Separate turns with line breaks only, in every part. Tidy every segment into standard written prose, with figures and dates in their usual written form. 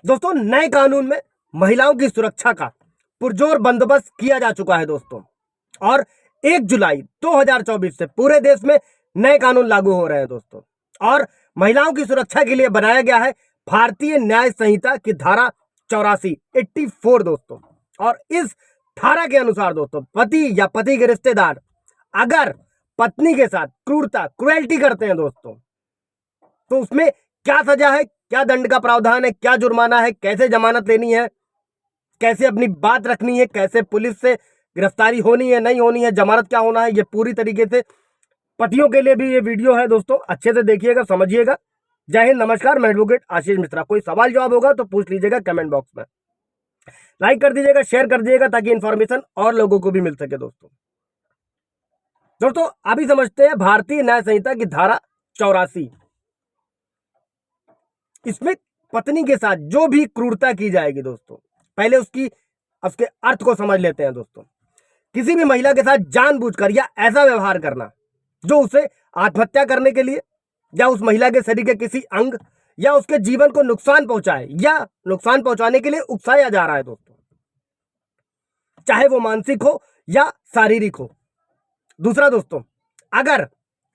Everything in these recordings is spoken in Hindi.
दोस्तों, नए कानून में महिलाओं की सुरक्षा का पुरजोर बंदोबस्त किया जा चुका है दोस्तों। और 1 जुलाई 2024 से पूरे देश में नए कानून लागू हो रहे हैं दोस्तों। और महिलाओं की सुरक्षा के लिए बनाया गया है भारतीय न्याय संहिता की धारा 84 दोस्तों। और इस धारा के अनुसार दोस्तों, पति या पति के रिश्तेदार अगर पत्नी के साथ क्रुएल्टी करते हैं दोस्तों, तो उसमें क्या सजा है, क्या दंड का प्रावधान है, क्या जुर्माना है, कैसे जमानत लेनी है, कैसे अपनी बात रखनी है, कैसे पुलिस से गिरफ्तारी होनी है नहीं होनी है, जमानत क्या होना है, ये पूरी तरीके से पतियों के लिए भी ये वीडियो है दोस्तों। अच्छे से देखिएगा, समझिएगा। जय हिंद, नमस्कार, मैं एडवोकेट आशीष मिश्रा। कोई सवाल जवाब होगा तो पूछ लीजिएगा कमेंट बॉक्स में। लाइक कर दीजिएगा, शेयर कर दीजिएगा ताकि इंफॉर्मेशन और लोगों को भी मिल सके दोस्तों। अभी समझते हैं भारतीय न्याय संहिता की धारा 84। इसमें पत्नी के साथ जो भी क्रूरता की जाएगी दोस्तों, पहले उसके अर्थ को समझ लेते हैं दोस्तों। किसी भी महिला के साथ जानबूझकर या ऐसा व्यवहार करना जो उसे आत्महत्या करने के लिए या उस महिला के शरीर के किसी अंग या उसके जीवन को नुकसान पहुंचाए या नुकसान पहुंचाने के लिए उकसाया जा रहा है दोस्तों, चाहे वो मानसिक हो या शारीरिक हो। दूसरा दोस्तों, अगर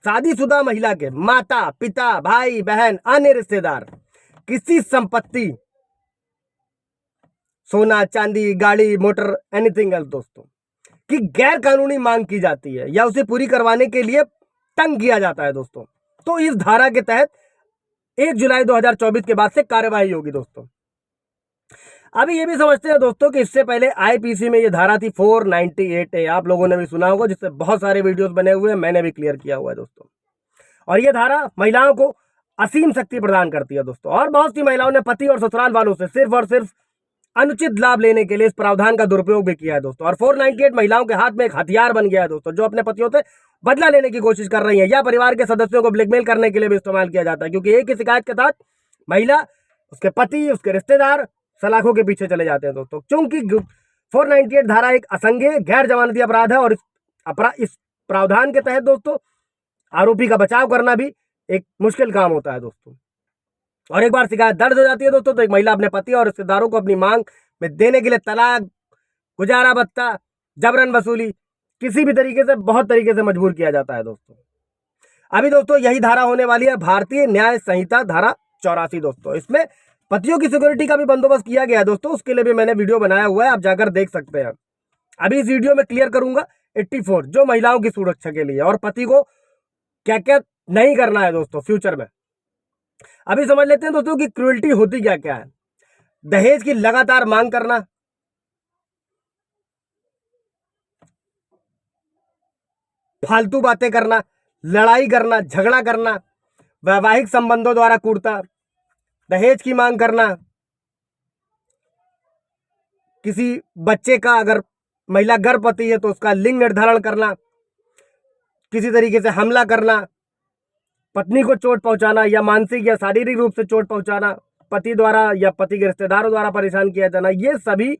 शादीशुदा महिला के माता पिता भाई बहन अन्य रिश्तेदार किसी संपत्ति, सोना चांदी गाड़ी मोटर एनीथिंग एल्स दोस्तों की गैर कानूनी मांग की जाती है या उसे पूरी करवाने के लिए तंग किया जाता है दोस्तों, तो इस धारा के तहत 1 जुलाई 2024 के बाद से कार्यवाही होगी दोस्तों। अभी ये भी समझते हैं दोस्तों कि इससे पहले आईपीसी में ये धारा थी 498A। आप लोगों ने भी सुना होगा, जिससे बहुत सारे वीडियोस बने हुए हैं, मैंने भी क्लियर किया हुआ है दोस्तों। और ये धारा महिलाओं को असीम शक्ति प्रदान करती है दोस्तों। और बहुत सी महिलाओं ने पति और ससुराल वालों से सिर्फ और सिर्फ अनुचित लाभ लेने के लिए इस प्रावधान का दुरुपयोग भी किया है दोस्तों। और 498 महिलाओं के हाथ में एक हथियार बन गया है दोस्तों, जो अपने पतियों से बदला लेने की कोशिश कर रही है या परिवार के सदस्यों को ब्लैकमेल करने के लिए भी इस्तेमाल किया जाता है। क्योंकि एक ही शिकायत के साथ महिला, उसके पति, उसके रिश्तेदार सलाखों के पीछे चले जाते हैं दोस्तों। क्योंकि 498 धारा एक असंज्ञेय गैर जमानती अपराध है और इस प्रावधान के तहत दोस्तों आरोपी का बचाव करना भी एक मुश्किल काम होता है दोस्तों। और एक बार शिकायत दर्ज हो जाती है दोस्तों, तो एक महिला अपने पति और रिश्तेदारों को अपनी मांग में देने के लिए तलाक, गुजारा भत्ता, जबरन वसूली, किसी भी तरीके से, बहुत तरीके से मजबूर किया जाता है दोस्तों। अभी दोस्तों यही धारा होने वाली है भारतीय न्याय संहिता धारा 84 दोस्तों। इसमें पतियों की सिक्योरिटी का भी बंदोबस्त किया गया है दोस्तों, उसके लिए भी मैंने वीडियो बनाया हुआ है, आप जाकर देख सकते हैं। अभी इस वीडियो में क्लियर करूंगा 84 जो महिलाओं की सुरक्षा के लिए, और पति को क्या क्या नहीं करना है दोस्तों फ्यूचर में। अभी समझ लेते हैं दोस्तों कि क्रूएल्टी होती क्या क्या है। दहेज की लगातार मांग करना, फालतू बातें करना, लड़ाई करना, झगड़ा करना, वैवाहिक संबंधों द्वारा क्रूरता, दहेज की मांग करना, किसी बच्चे का अगर महिला गर्भवती है तो उसका लिंग निर्धारण करना, किसी तरीके से हमला करना, पत्नी को चोट पहुंचाना या मानसिक या शारीरिक रूप से चोट पहुंचाना, पति द्वारा या पति के रिश्तेदारों द्वारा परेशान किया जाना, ये सभी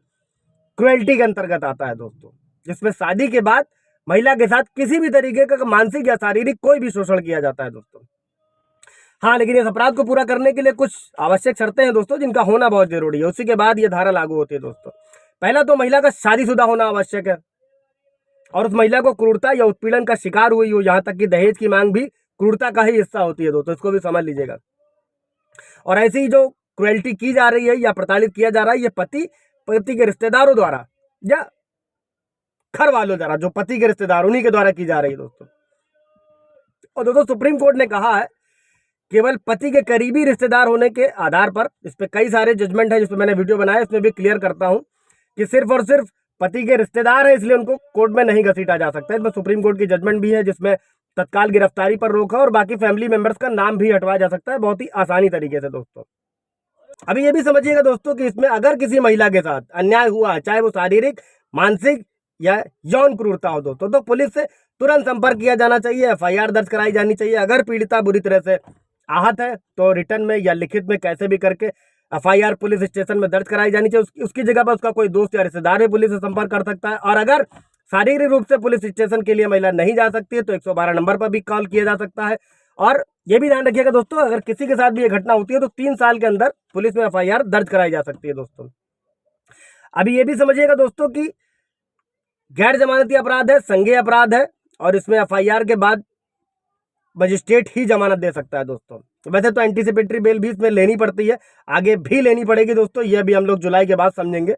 क्रूएल्टी के अंतर्गत आता है दोस्तों। जिसमें शादी के बाद महिला के साथ किसी भी तरीके का मानसिक या शारीरिक कोई भी शोषण किया जाता है दोस्तों। हाँ, लेकिन इस अपराध को पूरा करने के लिए कुछ आवश्यक शर्तें हैं दोस्तों, जिनका होना बहुत जरूरी है। उसी के बाद ये धारा लागू होती है दोस्तों। पहला तो महिला का शादीशुदा होना आवश्यक है और उस महिला को क्रूरता या उत्पीड़न का शिकार हुई हो, यहाँ तक कि दहेज की मांग भी क्रूरता का ही हिस्सा होती है दोस्तों, इसको भी समझ लीजिएगा। और ऐसी जो क्रूएल्टी की जा रही है या प्रताड़ित किया जा रहा है, ये पति के रिश्तेदारों द्वारा या घर वालों द्वारा, जो पति के रिश्तेदार उन्हीं के द्वारा की जा रही है दोस्तों। और दोस्तों सुप्रीम कोर्ट ने कहा है केवल पति के करीबी रिश्तेदार होने के आधार पर, इस पे कई सारे जजमेंट है जिसमें मैंने वीडियो बनाया, इसमें भी क्लियर करता हूं कि सिर्फ और सिर्फ पति के रिश्तेदार है इसलिए उनको कोर्ट में नहीं घसीटा जा सकता है। इसमें सुप्रीम कोर्ट की जजमेंट भी है जिसमें तत्काल गिरफ्तारी पर रोक है और बाकी फैमिली मेंबर्स का नाम भी हटवाया जा सकता है बहुत ही आसानी तरीके से दोस्तों। अभी ये भी समझिएगा दोस्तों कि इसमें अगर किसी महिला के साथ अन्याय हुआ है, चाहे वो शारीरिक, मानसिक या यौन क्रूरता हो दोस्तों, तो पुलिस से तुरंत संपर्क किया जाना चाहिए, FIR दर्ज कराई जानी चाहिए। अगर पीड़िता बुरी तरह से आहत है तो रिटर्न में या लिखित में कैसे भी करके FIR पुलिस स्टेशन में दर्ज कराई जानी चाहिए। उसकी जगह पर उसका कोई दोस्त या रिश्तेदार भी पुलिस से संपर्क कर सकता है। और अगर शारीरिक रूप से पुलिस स्टेशन के लिए महिला नहीं जा सकती है तो 112 नंबर पर भी कॉल किया जा सकता है। और ये भी ध्यान रखिएगा दोस्तों, अगर किसी के साथ भी ये घटना होती है तो 3 साल के अंदर पुलिस में एफआईआर दर्ज कराई जा सकती है दोस्तों। अभी ये भी समझिएगा दोस्तों कि गैर जमानती अपराध है, संज्ञेय अपराध है, और इसमें एफआईआर के बाद मजिस्ट्रेट ही जमानत दे सकता है दोस्तों। वैसे तो एंटीसिपेटरी बेल भी इसमें लेनी पड़ती है, आगे भी लेनी पड़ेगी दोस्तों, ये भी हम लोग जुलाई के बाद समझेंगे।